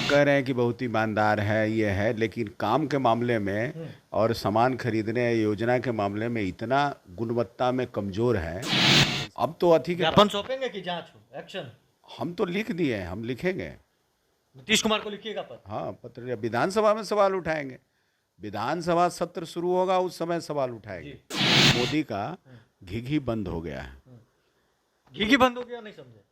कह रहे हैं कि बहुत ईमानदार है, ये है, लेकिन काम के मामले में और सामान खरीदने योजना के मामले में इतना गुणवत्ता में कमजोर है। अब तो अथी के ज्ञापन सौंपेंगे कि जांच हो एक्शन? हम तो लिख दिए हैं, हम लिखेंगे। नीतीश कुमार को लिखिएगा पत्र। हाँ, पत्र विधानसभा में सवाल उठाएंगे। विधानसभा सत्र शुरू होगा उस समय सवाल उठाएंगे। मोदी का घी बंद हो गया है। घी बंद हो गया, नहीं समझे?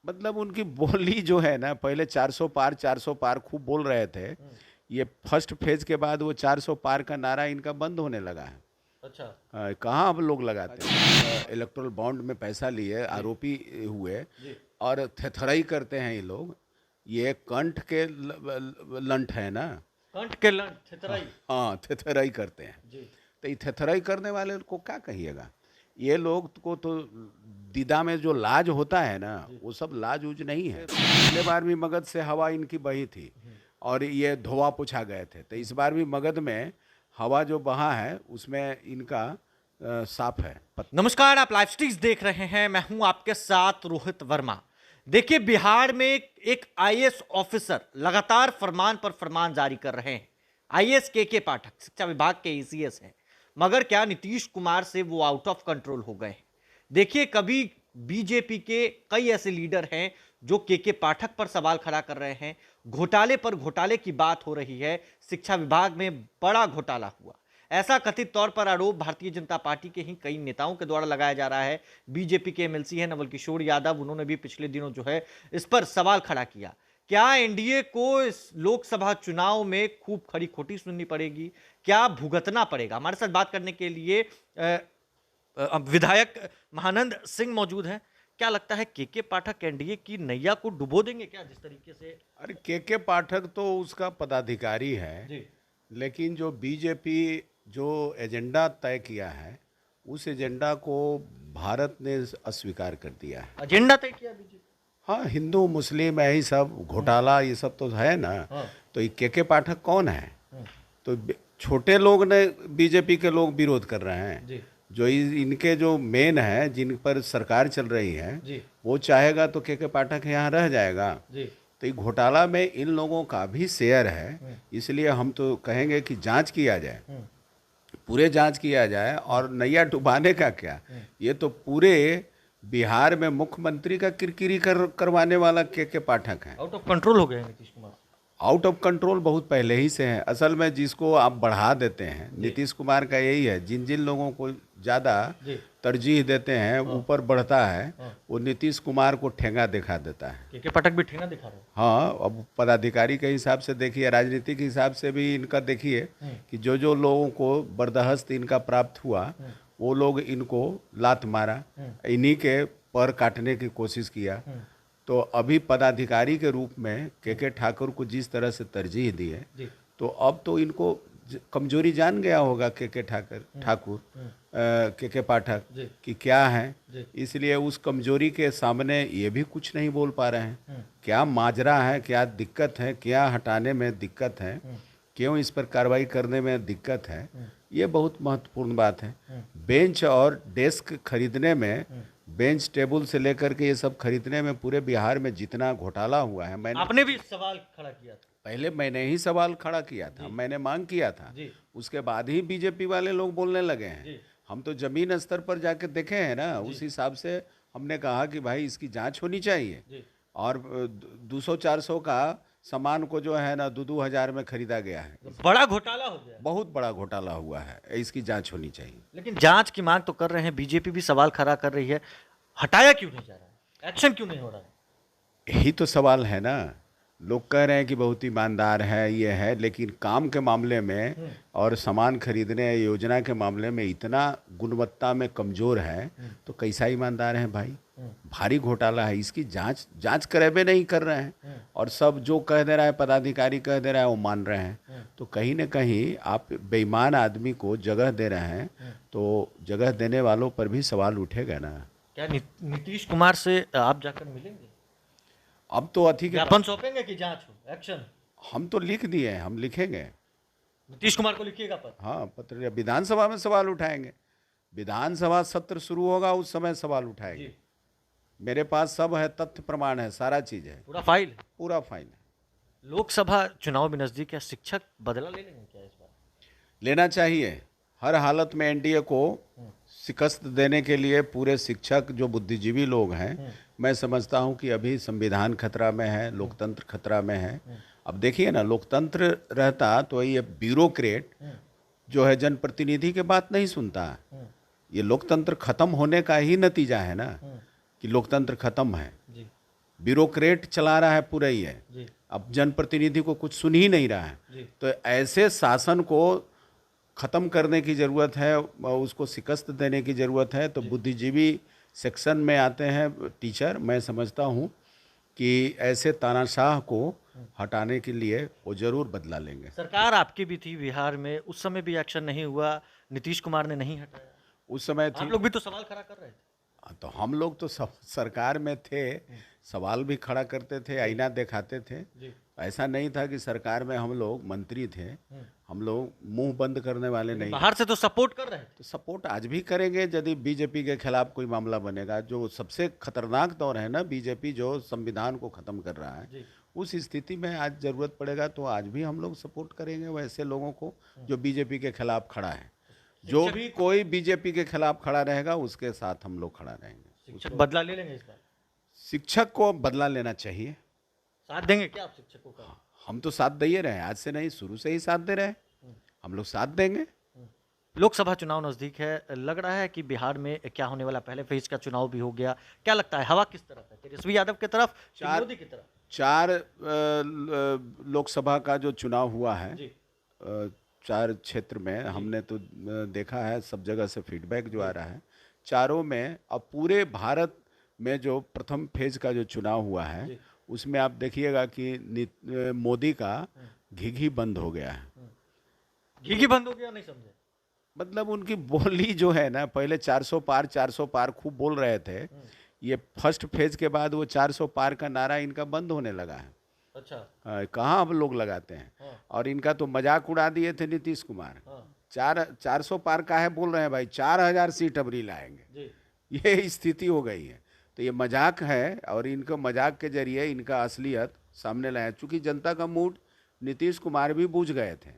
मतलब उनकी बोली जो है ना, पहले 400 पार खूब बोल रहे थे। ये फर्स्ट फेज के बाद वो 400 पार का नारा इनका बंद होने लगा है। अच्छा। कहाँ अब लोग लगाते हैं? इलेक्टोरल बॉन्ड में पैसा लिए आरोपी हुए और थेथराई करते हैं ये लोग। ये कंठ के लंठ है ना, कंठ के लंठ थेथराई। हाँ, थेथराई करते हैं जी। तो ये थेथराई करने वाले को क्या कहिएगा? ये लोग को तो दीदा में जो लाज होता है ना, वो सब लाज उज नहीं है। पिछले बार भी मगध से हवा इनकी बही थी और ये धोआ पूछा गए थे, तो इस बार भी मगध में हवा जो बहा है उसमें इनका साफ है। नमस्कार, आप लाइव स्ट्रीम्स देख रहे हैं। मैं हूं आपके साथ रोहित वर्मा। देखिए, बिहार में एक आईएएस ऑफिसर लगातार फरमान पर फरमान जारी कर रहे हैं। आईएएस के पाठक शिक्षा विभाग के एसीएस हैं, मगर क्या नीतीश कुमार से वो आउट ऑफ कंट्रोल हो गए हैं। देखिए, कभी बीजेपी के कई ऐसे लीडर हैं जो के पाठक पर सवाल खड़ा कर रहे हैं। घोटाले पर घोटाले की बात हो रही है। शिक्षा विभाग में बड़ा घोटाला हुआ, ऐसा कथित तौर पर आरोप भारतीय जनता पार्टी के ही कई नेताओं के द्वारा लगाया जा रहा है। बीजेपी के एमएलसी है नवल किशोर यादव, उन्होंने भी पिछले दिनों जो है इस पर सवाल खड़ा किया। क्या एनडीए को इस लोकसभा चुनाव में खूब खरी खोटी सुननी पड़ेगी? क्या भुगतना पड़ेगा? हमारे साथ बात करने के लिए विधायक महानंद सिंह मौजूद हैं। क्या लगता है, के पाठक एनडीए की नैया को डुबो देंगे क्या, जिस तरीके से? अरे, के पाठक तो उसका पदाधिकारी है जी। लेकिन जो बीजेपी जो एजेंडा तय किया है उस एजेंडा को भारत ने अस्वीकार कर दिया है। एजेंडा तय किया बीजेपी? हाँ, हिंदू मुस्लिम यही सब घोटाला ये सब तो है ना। हाँ। तो ये के पाठक कौन है? तो छोटे लोग ने बीजेपी के लोग विरोध कर रहे हैं जी। जो इनके जो मेन है, जिन पर सरकार चल रही है जी। वो चाहेगा तो के पाठक यहाँ रह जाएगा। जी। तो ये घोटाला में इन लोगों का भी शेयर है, इसलिए हम तो कहेंगे कि जांच किया जाए, पूरे जांच किया जाए। और नैया डुबाने का क्या, ये तो पूरे बिहार में मुख्यमंत्री का किरकिरी करवाने वाला के पाठक है। आउट ऑफ कंट्रोल हो गए हैं Nitish Kumar. Out of control बहुत पहले ही से है। असल में जिसको आप बढ़ा देते हैं, नीतीश कुमार का यही है, जिन जिन लोगों को ज़्यादा तरजीह देते हैं, ऊपर बढ़ता है, वो नीतीश कुमार को ठेंगा दिखा देता है। के पाठक भी ठेंगा दिखा रहे हैं। हाँ, अब पदाधिकारी के हिसाब से देखिए, राजनीतिक हिसाब से भी इनका देखिए कि जो जो लोगों को बर्दाश्त इनका प्राप्त हुआ वो लोग इनको लात मारा, इन्हीं के पर काटने की कोशिश किया। तो अभी पदाधिकारी के रूप में के ठाकुर को जिस तरह से तरजीह दी है, तो अब तो इनको कमजोरी जान गया होगा के ठाकुर के पाठक कि क्या है, इसलिए उस कमजोरी के सामने ये भी कुछ नहीं बोल पा रहे हैं। क्या माजरा है, क्या दिक्कत है, क्या हटाने में दिक्कत है, क्यों इस पर कार्रवाई करने में दिक्कत है, ये बहुत महत्वपूर्ण बात है। बेंच और डेस्क खरीदने में, बेंच टेबल से लेकर के ये सब खरीदने में पूरे बिहार में जितना घोटाला हुआ है, आपने भी सवाल खड़ा किया था। पहले मैंने ही सवाल खड़ा किया था, मैंने मांग किया था, उसके बाद ही बीजेपी वाले लोग बोलने लगे हैं। हम तो जमीन स्तर पर जाके देखे हैं ना, उस हिसाब से हमने कहा कि भाई इसकी जांच होनी चाहिए। और 200-400 का सामान को जो है ना 2-2 हज़ार में खरीदा गया है। बड़ा घोटाला हो गया, बहुत बड़ा घोटाला हुआ है, इसकी जांच होनी चाहिए। लेकिन जांच की मांग तो कर रहे हैं, बीजेपी भी सवाल खड़ा कर रही है, हटाया क्यों नहीं जा रहा है, एक्शन क्यों नहीं हो रहा है? यही तो सवाल है ना। लोग कह रहे हैं कि बहुत ईमानदार है, ये है, लेकिन काम के मामले में और सामान खरीदने योजना के मामले में इतना गुणवत्ता में कमजोर है, तो कैसा ईमानदार है भाई? भारी घोटाला है, इसकी जांच करेबे नहीं कर रहे हैं। और सब जो कह दे रहा है पदाधिकारी कह दे रहा है वो मान रहे हैं। तो कहीं ना कहीं आप बेईमान आदमी को जगह दे रहे हैं, तो जगह देने वालों पर भी सवाल उठेगा ना। क्या नीतीश कुमार से आप जाकर मिलेंगे? अब तो अथी के ज्ञापन सौंपेंगे कि जांच हो एक्शन? हम तो लिख दिए हैं, हम लिखेंगे। नीतीश कुमार को लिखिएगा पत्र। हाँ, पत्र विधानसभा में सवाल उठाएंगे। विधानसभा सत्र शुरू होगा उस समय सवाल उठाएंगे। मेरे पास सब है, तथ्य प्रमाण है, सारा चीज है, पूरा फाइल है। पूरा फाइल है। लोकसभा चुनाव भी नजदीक है, शिक्षक बदला ले लेंगे क्या इस बार? लेना चाहिए। हर हालत में एनडीए को शिकस्त देने के लिए पूरे शिक्षक जो बुद्धिजीवी लोग हैं, मैं समझता हूं कि अभी संविधान खतरा में है, लोकतंत्र खतरा में है। अब देखिए ना, लोकतंत्र रहता तो ये ब्यूरोक्रेट जो है जनप्रतिनिधि की बात नहीं सुनता। ये लोकतंत्र खत्म होने का ही नतीजा है ना, कि लोकतंत्र खत्म है। जी ब्यूरोक्रेट चला रहा है पूरा ही है। जी अब जनप्रतिनिधि को कुछ सुन ही नहीं रहा है। जी। तो ऐसे शासन को खत्म करने की ज़रूरत है, उसको शिकस्त देने की ज़रूरत है। तो बुद्धिजीवी सेक्शन में आते हैं टीचर। मैं समझता हूँ कि ऐसे तानाशाह को हटाने के लिए वो ज़रूर बदला लेंगे। सरकार आपकी भी थी बिहार में, उस समय भी एक्शन नहीं हुआ, नीतीश कुमार ने नहीं हटाया। उस समय आप थी लोग भी तो सवाल खड़ा कर रहे थे। तो हम लोग तो सरकार में थे, सवाल भी खड़ा करते थे, आईना दिखाते थे। जी ऐसा नहीं था कि सरकार में हम लोग मंत्री थे, हम लोग मुंह बंद करने वाले नहीं। बाहर से तो सपोर्ट कर रहे थे। तो सपोर्ट आज भी करेंगे यदि बीजेपी के खिलाफ कोई मामला बनेगा। जो सबसे खतरनाक दौर है ना, बीजेपी जो संविधान को खत्म कर रहा है, जी। उस स्थिति में आज जरूरत पड़ेगा तो आज भी हम लोग सपोर्ट करेंगे वैसे लोगों को जो बीजेपी के खिलाफ खड़ा है। जो भी कोई बीजेपी के खिलाफ खड़ा रहेगा उसके साथ हम लोग खड़ा रहेंगे। शिक्षक बदला ले लेंगे इस बार? शिक्षक को बदला लेना चाहिए। साथ देंगे क्या आप शिक्षकों का? हम तो साथ दे ही रहे हैं, आज से नहीं, शुरू से ही साथ दे रहे हैं। हम लोग साथ देंगे। लोकसभा चुनाव नजदीक है, लग रहा है कि बिहार में क्या होने वाला, पहले फेज का चुनाव भी हो गया, क्या लगता है हवा किस तरफ है? तेजस्वी यादव की तरफ, मोदी की तरफ? 4 लोकसभा का जो चुनाव हुआ है, जी 4 क्षेत्र में हमने तो देखा है, सब जगह से फीडबैक जो आ रहा है, चारों में। अब पूरे भारत में जो प्रथम फेज का जो चुनाव हुआ है, उसमें आप देखिएगा कि मोदी का घिघी बंद हो गया है। घी बंद हो गया, नहीं समझे? मतलब उनकी बोली जो है ना, पहले 400 पार खूब बोल रहे थे। ये फर्स्ट फेज के बाद वो 400 पार का नारा इनका बंद होने लगा है। अच्छा। कहाँ अब लोग लगाते हैं। और इनका तो मजाक उड़ा दिए थे नीतीश कुमार। 400 पार का है बोल रहे हैं भाई, 4000 सीट अबरी लाएंगे। जी। ये स्थिति हो गई है। तो ये मजाक है और इनको मजाक के जरिए इनका असलियत सामने लाया। चूंकि जनता का मूड नीतीश कुमार भी बूझ गए थे,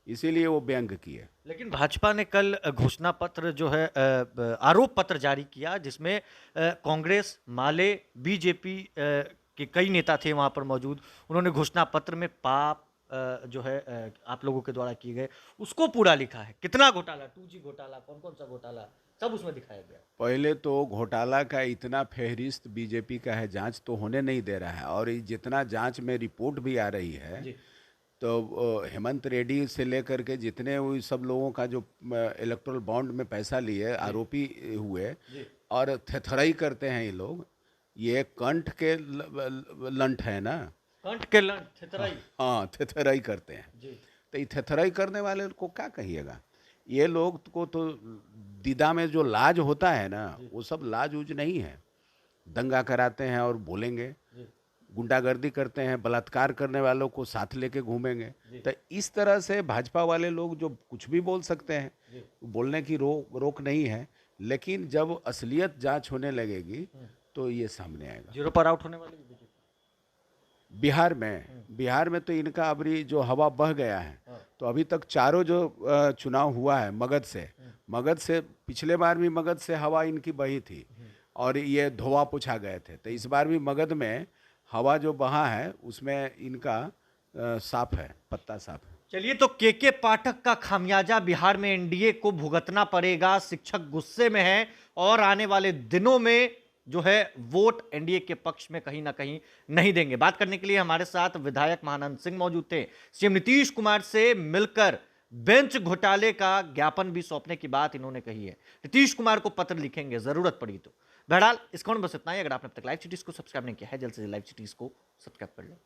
इसीलिए वो व्यंग किए। लेकिन भाजपा ने कल घोषणा पत्र जो है, आरोप पत्र जारी किया, जिसमें कांग्रेस, माले, बीजेपी के कई नेता थे वहां पर मौजूद। उन्होंने घोषणा पत्र में पाप जो है आप लोगों के द्वारा किए गए उसको पूरा लिखा है। कितना घोटाला, 2G घोटाला, कौन कौन सा घोटाला, सब उसमें दिखाया गया। पहले तो घोटाला का इतना फहरिस्त बीजेपी का है, जांच तो होने नहीं दे रहा है। और जितना जांच में रिपोर्ट भी आ रही है, तो हेमंत रेड्डी से लेकर के जितने वो सब लोगों का जो इलेक्टोरल बॉन्ड में पैसा लिए आरोपी हुए, और थेथराई करते हैं ये लोग। ये कंठ के लंठ है ना, कंठ के लंठ, थेथराई। हाँ, थेथराई करते हैं। तो ये थेथराई करने वाले को क्या कहिएगा। ये लोग को तो दीदा में जो लाज होता है ना, वो सब लाज उज नहीं है। दंगा कराते हैं और बोलेंगे, गुंडागर्दी करते हैं, बलात्कार करने वालों को साथ लेके घूमेंगे। तो इस तरह से भाजपा वाले लोग जो कुछ भी बोल सकते हैं, बोलने की रोक नहीं है। लेकिन जब असलियत जांच होने लगेगी तो ये सामने आएगा। 0 पर आउट होने वाली बीजेपी बिहार में तो इनका अबरी जो हवा बह गया है। तो अभी तक चारों जो चुनाव हुआ है मगध से, पिछले बार भी मगध से हवा इनकी बही थी और ये धोआ पूछा गए थे। तो इस बार भी मगध में हवा जो बहा है उसमें इनका साफ है, पत्ता साफ है। चलिए, तो के पाठक का खामियाजा बिहार में एनडीए को भुगतना पड़ेगा। शिक्षक गुस्से में है और आने वाले दिनों में जो है वोट एनडीए के पक्ष में कहीं ना कहीं नहीं देंगे। बात करने के लिए हमारे साथ विधायक महानंद सिंह मौजूद थे। सीएम नीतीश कुमार से मिलकर बेंच घोटाले का ज्ञापन भी सौंपने की बात इन्होंने कही है। नीतीश कुमार को पत्र लिखेंगे जरूरत पड़ी तो। बहरहाल इस खबर में बस इतना ही। अगर आपने अब तक लाइव सिटीज को सब्सक्राइब नहीं किया है, जल्द से जल्द लाइव सिटीज को सब्सक्राइब कर लें।